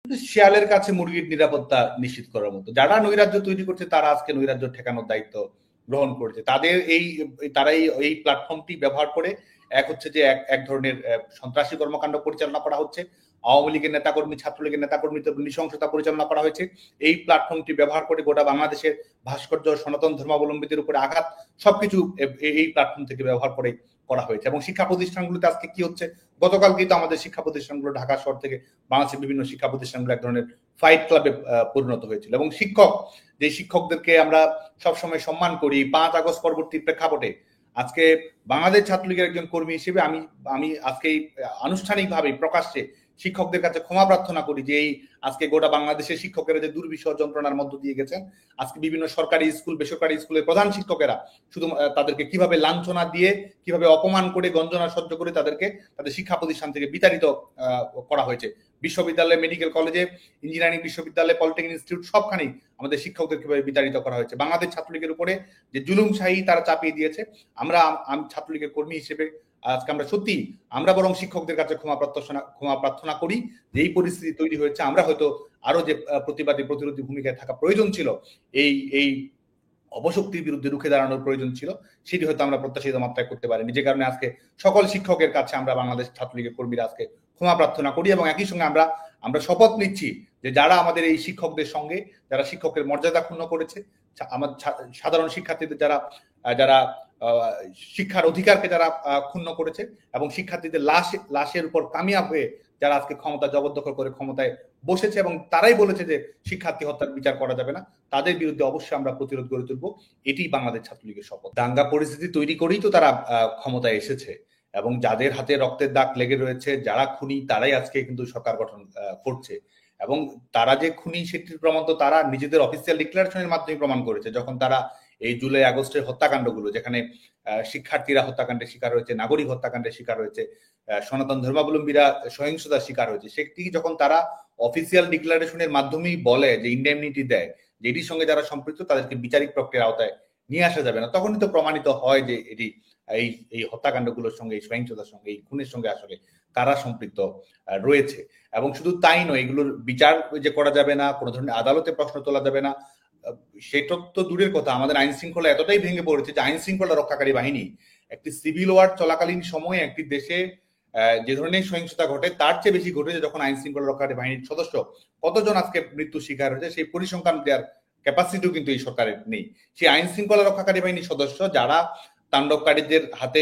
শিয়ালের কাছে মুরগির নিরাপত্তা নিশ্চিত করার মতো। যারা নৈরাজ্য তৈরি করছে তারা আজকে নৈরাজ্য ঠেকানোর দায়িত্ব গ্রহণ করেছে। তাদের তারা এই প্ল্যাটফর্মটি ব্যবহার করে এক হচ্ছে যে এক ধরনের সন্ত্রাসী কর্মকাণ্ড পরিচালনা করা হচ্ছে। আওয়ামী লীগের নেতাকর্মী, ছাত্রলীগের নেতাকর্মীদের নৃশংসতা পরিচালনা করা হয়েছে। এই প্ল্যাটফর্মটি ব্যবহার করে গোটা বাংলাদেশের ভাস্কর্য, সনাতন ধর্মাবলম্বীদের উপরে আঘাত, সবকিছু এই প্ল্যাটফর্ম থেকে ব্যবহার করে করা হয়েছে। এবং শিক্ষা প্রতিষ্ঠানগুলোতে আজকে কি হচ্ছে, গতকালকেই তো আমাদের শিক্ষা প্রতিষ্ঠানগুলো ঢাকা শহর থেকে বাংলাদেশের বিভিন্ন শিক্ষা প্রতিষ্ঠানগুলো এক ধরনের ফাইট ক্লাবে পরিণত হয়েছিল। এবং যে শিক্ষকদেরকে আমরা সবসময় সম্মান করি, 5 আগস্ট পরবর্তী প্রেক্ষাপটে আজকে বাংলাদেশ ছাত্রলীগের একজন কর্মী হিসেবে আমি আজকে আনুষ্ঠানিকভাবে প্রকাশ্যে শিক্ষকদের কাছে ক্ষমা প্রার্থনা করি যে এই আজকে গোটা বাংলাদেশের শিক্ষকেরা যে দুর্বিষহ যন্ত্রণার মধ্য দিয়ে গেছেন। আজকে বিভিন্ন সরকারি স্কুল, বেসরকারি স্কুলের প্রধান শিক্ষকেরা শুধু তাদেরকে কিভাবে লাঞ্ছনা দিয়ে, কিভাবে অপমান করে, গঞ্জনা সহ্য করে তাদেরকে তাদের শিক্ষা প্রতিষ্ঠান থেকে বিতাড়িত করা হয়েছে। বিশ্ববিদ্যালয়, মেডিকেল কলেজে, ইঞ্জিনিয়ারিং বিশ্ববিদ্যালয়, পলিটেকনিক ইনস্টিটিউট সবখানেই আমাদের শিক্ষকদের কিভাবে বিতাড়িত করা হয়েছে। বাংলাদেশ ছাত্রলীগের উপরে যে জুলুমশাহী তারা চাপিয়ে দিয়েছে, আমি ছাত্রলীগের কর্মী হিসেবে আজকে আমরা বরং শিক্ষকদের কাছে ক্ষমা প্রার্থনা করি যে এই পরিস্থিতি তৈরি হয়েছে। আমরা হয়তো আরো যে প্রতিবাদী প্রতিরোধী ভূমিকায় থাকা প্রয়োজন ছিল, এই অপশক্তির বিরুদ্ধে রুখে দাঁড়ানোর প্রয়োজন ছিল, সেটি হয়তো আমরা প্রত্যাশিত মাত্রায় করতে পারিনি। যে কারণে আজকে সকল শিক্ষকের কাছে আমরা বাংলাদেশ ছাত্রলীগের কর্মীরা আজকে ক্ষমা প্রার্থনা করি এবং একই সঙ্গে আমরা শপথ নিচ্ছি যে যারা আমাদের এই শিক্ষকদের সঙ্গে, যারা শিক্ষকের মর্যাদা ক্ষুণ্ণ করেছে, আমাদের সাধারণ শিক্ষার্থীদের যারা শিক্ষার অধিকারকে যারা ক্ষুণ্ণ করেছে এবং শিক্ষার্থীদের লাশের উপর কামিয়া হয়ে যারা আজকে ক্ষমতা জবরদখল করে ক্ষমতায় বসেছে এবং তারাই বলেছে যে শিক্ষার্থী হত্যার বিচার করা যাবে না, তাদের বিরুদ্ধে অবশ্যই আমরা প্রতিরোধ গড়ে তুলবো। এটি বাংলাদেশ ছাত্রলীগের শপথ। দাঙ্গা পরিস্থিতি তৈরি করেই তো তারা ক্ষমতায় এসেছে এবং যাদের হাতে রক্তের দাগ লেগে রয়েছে, যারা খুনি, তারাই আজকে কিন্তু সরকার গঠন করছে। এবং তারা যে খুনি সেটির প্রমাণ তো তারা নিজেদের অফিসিয়াল ডিক্লারেশনের মাধ্যমে প্রমাণ করেছে, যখন তারা এই জুলাই আগস্টের হত্যাকাণ্ডগুলো, যেখানে শিক্ষার্থীরা হত্যাকাণ্ডের শিকার হয়েছে, নাগরিক হত্যাকাণ্ডের শিকার হয়েছে, সনাতন ধর্মাবলম্বীরা সহিংসতার শিকার হয়েছে, সেটি যখন তারা অফিসিয়াল ডিক্লারেশনের মাধ্যমেই বলে যে ইন্ডেমনিটি দেয়, যে এটির সঙ্গে যারা সম্পৃক্ত তাদেরকে বিচারিক প্রক্রিয়ার আওতায় নিয়ে আসা যাবে না, তখনই তো প্রমাণিত হয় যে এটি এই হত্যাকাণ্ডগুলোর সঙ্গে, এই সহিংসতার সঙ্গে, এই খুনের সঙ্গে আসলে কারা সম্পৃক্ত রয়েছে। এবং শুধু তাই নয়, এগুলোর বিচার যে করা যাবে না, কোনো ধরনের আদালতে প্রশ্ন তোলা যাবে না, সেটা তো দূরের কথা। আমাদের আইন শৃঙ্খলা এতটাই ভেঙে পড়েছে যে আইন শৃঙ্খলা রক্ষাকারী বাহিনী একটি সিভিল ওয়ার চলাকালীন সময়ে একটি দেশে যে ধরনের সহিংসতা ঘটে তার চেয়ে বেশি ঘটেছে যখন আইন শৃঙ্খলা রক্ষাকারী বাহিনীর সদস্য কতজন আজকে মৃত্যু শিকার হয়েছে সেই পরিসংখ্যান দেওয়ার ক্যাপাসিটিও কিন্তু এই সরকারের নেই। সেই আইন শৃঙ্খলা রক্ষাকারী বাহিনীর সদস্য যারা তাণ্ডবকারীদের হাতে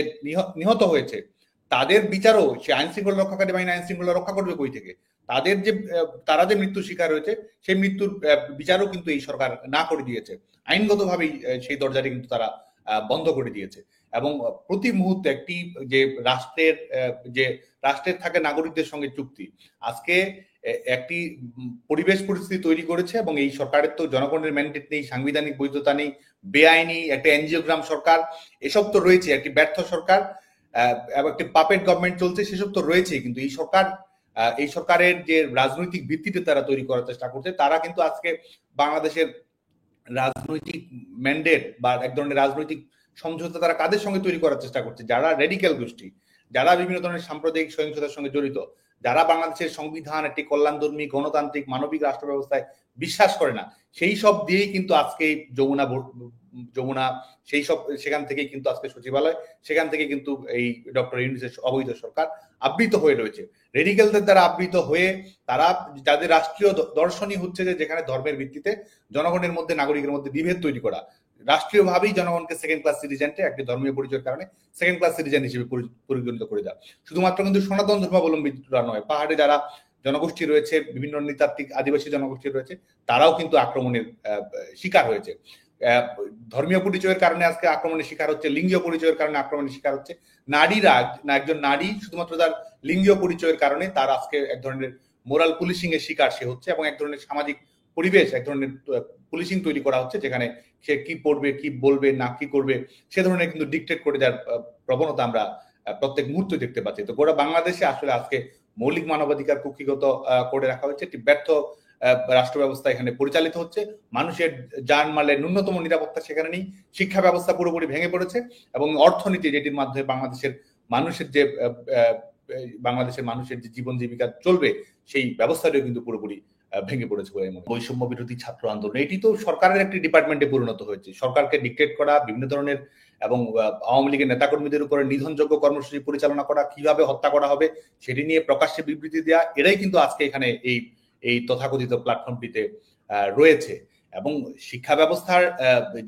নিহত হয়েছে, তাদের বিচারও সে আইন শৃঙ্খলা রক্ষাকারী বাহিনী আইন শৃঙ্খলা রক্ষা করবে কই থেকে? তারা যে মৃত্যুর শিকার হয়েছে সেই মৃত্যুর বিচারও কিন্তু এই সরকার না করে দিয়েছে। আইনগতভাবেই সেই দরজাটি কিন্তু তারা বন্ধ করে দিয়েছে। এবং প্রতি মুহূর্তে যে রাষ্ট্রের থাকে নাগরিকদের সঙ্গে চুক্তি, আজকে একটি পরিবেশ পরিস্থিতি তৈরি করেছে এবং এই সরকারের তো জনগণের ম্যান্ডেট নেই, সাংবিধানিক বৈধতা নেই, বেআইনি একটা এনজিওগ্রাম সরকার, এসব তো রয়েছে, একটি ব্যর্থ সরকার, একটি পাপেট গভর্নমেন্ট চলছে, সেসব তো রয়েছে। কিন্তু এই সরকারের যে রাজনৈতিক ভিত্তিতে তারা তৈরি করার চেষ্টা করছে, তারা কিন্তু আজকে বাংলাদেশের রাজনৈতিক ম্যান্ডেট বা এক ধরনের রাজনৈতিক সমঝোতা তারা কাদের সঙ্গে তৈরি করার চেষ্টা করছে? যারা রেডিক্যাল গোষ্ঠী, যারা বিভিন্ন ধরনের সাম্প্রদায়িক সহিংসতার সঙ্গে জড়িত, যারা বাংলাদেশের সংবিধান, একটি কল্যাণধর্মী গণতান্ত্রিক মানবিক রাষ্ট্র ব্যবস্থায় বিশ্বাস করে না, সেই সব দিয়েই কিন্তু আজকে যমুনা সেখান থেকেই কিন্তু আজকে সচিবালয়, সেখান থেকে কিন্তু এই ডক্টর ইউনূসের অবৈধ সরকার আবৃত হয়ে রয়েছে। রেডিক্যালদের দ্বারা আবৃত হয়ে তারা, যাদের রাষ্ট্রীয় দর্শনই হচ্ছে যে যেখানে ধর্মের ভিত্তিতে জনগণের মধ্যে, নাগরিকের মধ্যে বিভেদ তৈরি করা, রাষ্ট্রীয়ভাবেই জনগণকে সেকেন্ড ক্লাস সিটিজেনকে, একটি ধর্মীয় পরিচয়ের কারণে সেকেন্ড ক্লাস সিটিজেন হিসেবে পরিগণিত করে দেওয়া। শুধুমাত্র কিন্তু সনাতন ধর্মাবলম্বীরা নয়, পাহাড়ে যারা জনগোষ্ঠী রয়েছে, বিভিন্ন নৃতাত্ত্বিক আদিবাসী জনগোষ্ঠী রয়েছে, তারাও কিন্তু আক্রমণের শিকার হয়েছে। ধর্মীয় পরিচয়ের কারণে আজকে আক্রমণের শিকার হচ্ছে, লিঙ্গীয় পরিচয়ের কারণে আক্রমণের শিকার হচ্ছে নারীরা। একজন নারী শুধুমাত্র তার লিঙ্গীয় পরিচয়ের কারণে তার আজকে এক ধরনের মোরাল পুলিশিং এর শিকার সে হচ্ছে এবং এক ধরনের সামাজিক পরিবেশ, এক ধরনের পুলিশিং তৈরি করা হচ্ছে, যেখানে সে কি পড়বে, কি বলবে, না কি করবে, সে ধরনের কিন্তু ডিকটেট করে দেওয়ার প্রবণতা আমরা প্রত্যেক মুহূর্তে দেখতে পাচ্ছি। তো গোটা বাংলাদেশে আসলে আজকে মৌলিক মানবাধিকার কুক্ষিগত করে রাখা হচ্ছে, একটি ব্যর্থ রাষ্ট্র ব্যবস্থা এখানে পরিচালিত হচ্ছে। মানুষের জানমালের ন্যূনতম নিরাপত্তা সেখানে নেই, শিক্ষা ব্যবস্থা পুরোপুরি ভেঙে পড়েছে এবং অর্থনীতি, যেটির মাধ্যমে বাংলাদেশের মানুষের যে জীবন জীবিকা চলবে, সেই ব্যবস্থাটাও কিন্তু পুরোপুরি ভেঙে পড়েছে বলে মনে হয়। বৈষম্য বিরোধী ছাত্র আন্দোলন এটি তো সরকারের একটি ডিপার্টমেন্টে পরিণত হয়েছে। সরকারকে ডিক্টেট করা বিভিন্ন ধরনের এবং আওয়ামী লীগের নেতাকর্মীদের উপরে নিধনযোগ্য কর্মসূচি পরিচালনা করা, কিভাবে হত্যা করা হবে সেটি নিয়ে প্রকাশ্যে বিবৃতি দেওয়া, এরাই কিন্তু আজকে এখানে এই তথাকথিত প্ল্যাটফর্মটিতে রয়েছে। এবং শিক্ষা ব্যবস্থার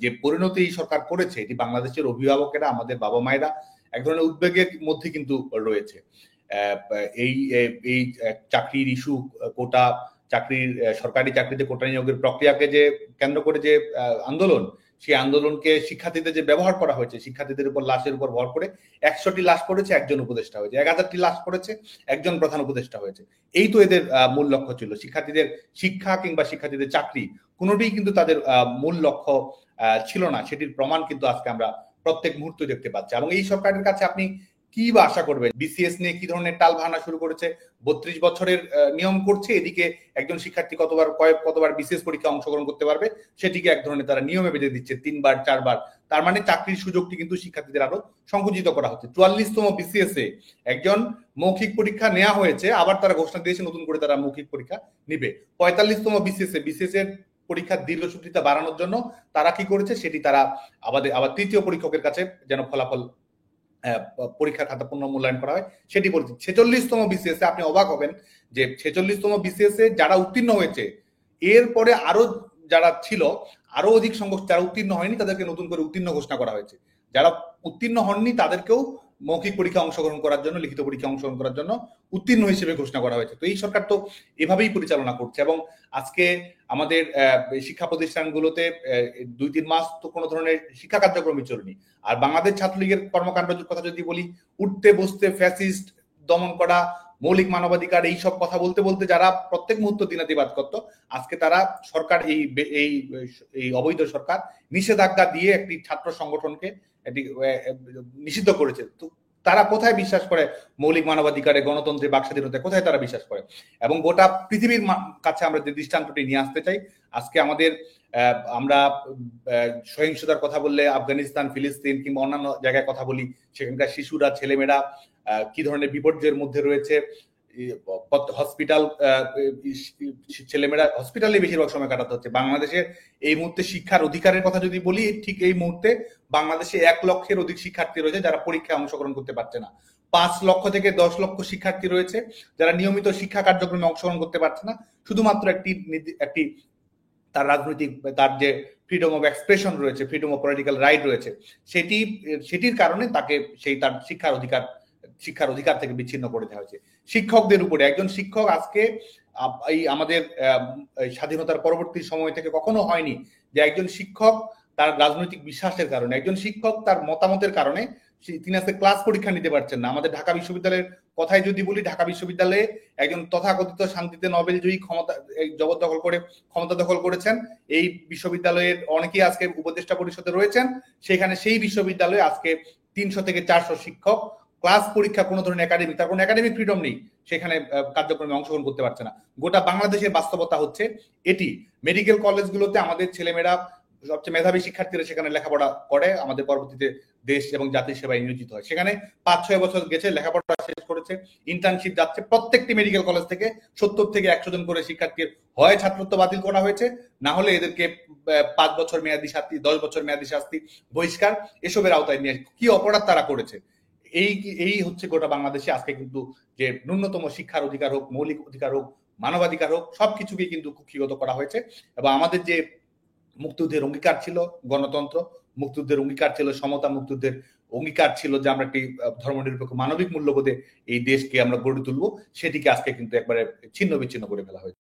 যে পরিণতি এই সরকার করেছে, এটি বাংলাদেশের অভিভাবকেরা, আমাদের বাবা মায়েরা এক ধরনের উদ্বেগের মধ্যে কিন্তু রয়েছে। এই এই চাকরির ইস্যু, কোটা চাকরির, সরকারি চাকরিতে কোটা নিয়োগের প্রক্রিয়াকে যে কেন্দ্র করে যে আন্দোলন, সেই আন্দোলনকে শিক্ষার্থীদের যে ব্যবহার করা হয়েছে, শিক্ষার্থীদের উপর লাশের উপর ভর করে 100টি লাশ পড়েছে, একজন উপদেষ্টা হয়েছে, 1000টি লাশ পড়েছে, একজন প্রধান উপদেষ্টা হয়েছে। এই তো এদের মূল লক্ষ্য ছিল। শিক্ষার্থীদের শিক্ষা কিংবা শিক্ষার্থীদের চাকরি কোনোটিই কিন্তু তাদের মূল লক্ষ্য ছিল না। সেটির প্রমাণ কিন্তু আজকে আমরা প্রত্যেক মুহূর্তে দেখতে পাচ্ছি। এবং এই সরকারের কাছে আপনি কি বা আশা করবেন? বিসিএস নিয়ে কি ধরনের টাল ভাঙা শুরু করেছে, 32 বছরের নিয়ম করছে, এদিকে একজন শিক্ষার্থী কতবার বিসিএস পরীক্ষা অংশগ্রহণ করতে পারবে সেটিকে এক ধরনের তারা নিয়মে বেঁধে দিচ্ছে, 3 বার 4 বার। তার মানে চাকরির সুযোগটি কিন্তু শিক্ষার্থীদের আরো সংকুচিত করা হচ্ছে। 44তম বিসিএস এ একজন মৌখিক পরীক্ষা নেওয়া হয়েছে, আবার তারা ঘোষণা দিয়েছে নতুন করে তারা মৌখিক পরীক্ষা নিবে। 45তম বিসিএস এর পরীক্ষার দীর্ঘসূত্রিতা বাড়ানোর জন্য তারা কি করেছে সেটি তারা আবার তৃতীয় পরীক্ষকের কাছে যেন ফলাফল পরীক্ষা খাতা পুনর্মূল্যায়ন করা হয় সেটি বলছি। 46তম বিসিএস এ আপনি অবাক হবেন যে 46তম বিসিএস এ যারা উত্তীর্ণ হয়েছে, এরপরে আরো যারা ছিল, আরো অধিক সংখ্যক যারা উত্তীর্ণ হয়নি তাদেরকে নতুন করে উত্তীর্ণ ঘোষণা করা হয়েছে। যারা উত্তীর্ণ হননি তাদেরকেও মৌখিক পরীক্ষা অংশগ্রহণ করার জন্য, লিখিত পরীক্ষা অংশগ্রহণ করার জন্য উত্তীর্ণ হিসেবে ঘোষণা করা হয়েছে। তো এই সরকার তো এভাবেই পরিচালনা করছে। এবং আজকে আমাদের শিক্ষা প্রতিষ্ঠানগুলোতে 2-3 মাস তো কোনো ধরনের শিক্ষা কার্যক্রমই চলেনি। আর বাংলাদেশ ছাত্রলীগের কর্মকাণ্ডের কথা যদি বলি, উঠতে বসতে ফ্যাসিস্ট দমন করা, মৌলিক মানবাধিকার, এই সব কথা বলতে বলতে যারা প্রত্যেক মুহূর্ত দিনাতিবাদ করতো, আজকে তারা সরকার এই অবৈধ সরকার নিষেধাজ্ঞা দিয়ে একটি ছাত্র সংগঠনকে এটি নিষিদ্ধ করেছে। তো তারা কোথায় বিশ্বাস করে? মৌলিক মানবাধিকারে, গণতন্ত্রে, বাক স্বাধীনতায় কোথায় তারা বিশ্বাস করে? এবং গোটা পৃথিবীর কাছে আমরা যে দৃষ্টান্তটি নিয়ে আসতে চাই, আজকে আমরা সহিংসতার কথা বললে আফগানিস্তান, ফিলিস্তিন কিংবা অন্যান্য জায়গায় কথা বলি, সেখানকার শিশুরা, ছেলেমেয়েরা কি ধরনের বিপর্যয়ের মধ্যে রয়েছে। হসপিটাল, ছেলেমেয়েরা হসপিটালে বেশিরভাগ সময় কাটাতে হচ্ছে। বাংলাদেশের এই মুহূর্তে শিক্ষার অধিকারের কথা যদি বলি, ঠিক এই মুহূর্তে বাংলাদেশে 1 লক্ষের অধিক শিক্ষার্থী রয়েছে যারা পরীক্ষায় অংশগ্রহণ করতে পারছে না। 5 লক্ষ থেকে 10 লক্ষ শিক্ষার্থী রয়েছে যারা নিয়মিত শিক্ষা কার্যক্রমে অংশগ্রহণ করতে পারছে না, শুধুমাত্র একটি তার রাজনৈতিক, তার যে ফ্রিডম অফ এক্সপ্রেশন রয়েছে, ফ্রিডম অফ পলিটিক্যাল রাইট রয়েছে, সেটির কারণে তাকে তার শিক্ষার অধিকার থেকে বিচ্ছিন্ন করে দেওয়া হয়েছে। শিক্ষকদের উপরে, একজন শিক্ষক আজকে এই আমাদের স্বাধীনতার পরবর্তী সময় থেকে কখনো হয়নি যে একজন শিক্ষক তার রাজনৈতিক বিশ্বাসের কারণে, একজন শিক্ষক তার মতামতের কারণে তিনি আজকে ক্লাস পরীক্ষা নিতে পারছেন না। আমাদের ঢাকা বিশ্ববিদ্যালয়ের কথাই যদি বলি, ঢাকা বিশ্ববিদ্যালয়ে একজন তথাকথিত শান্তিতে নোবেলজয়ী ক্ষমতা দখল করেছেন। এই বিশ্ববিদ্যালয়ের অনেকেই আজকে উপদেষ্টা পরিষদে রয়েছেন। সেখানে সেই বিশ্ববিদ্যালয়ে আজকে 300 থেকে 400 শিক্ষক ক্লাস পরীক্ষা, কোনো ধরনের তার কোনো একাডেমিক ফ্রিডম নেই, সেখানে কার্যক্রমে অংশগ্রহণ করতে পারছে না। গোটা বাংলাদেশের বাস্তবতা হচ্ছে এটি। মেডিকেল কলেজগুলোতে আমাদের ছেলেমেয়েরা, সবচেয়ে মেধাবী শিক্ষার্থীরা সেখানে লেখাপড়া করে, আমাদের পরবর্তীতে দেশ এবং জাতির সেবায় নিয়োজিত হয়। সেখানে 5-6 বছর গেছে, লেখাপড়া শেষ করেছে, ইন্টার্নশিপ যাচ্ছে। প্রত্যেকটি মেডিকেল কলেজ থেকে 70 থেকে 100 জন করে শিক্ষার্থীর হয় ছাত্রত্ব বাতিল করা হয়েছে, না হলে এদেরকে 5 বছর মেয়াদী শাস্তি, 10 বছর মেয়াদী শাস্তি, বহিষ্কার, এসবের আওতায় নিয়ে কি অপরাধ তারা করেছে। এই হচ্ছে গোটা বাংলাদেশে আজকে কিন্তু যে ন্যূনতম শিক্ষার অধিকার হোক, মৌলিক অধিকার হোক, মানবাধিকার হোক, সবকিছুকে কিন্তু কুক্ষিগত করা হয়েছে। এবং আমাদের যে মুক্তিযুদ্ধের অঙ্গীকার ছিল গণতন্ত্র, মুক্তিযুদ্ধের অঙ্গীকার ছিল সমতা, মুক্তিযুদ্ধের অঙ্গীকার ছিল যে আমরা একটি ধর্মনিরপেক্ষ মানবিক মূল্যবোধে এই দেশকে আমরা গড়ে তুলবো, সেটিকে আজকে কিন্তু একবারে ছিন্ন বিচ্ছিন্ন করে ফেলা হয়েছে।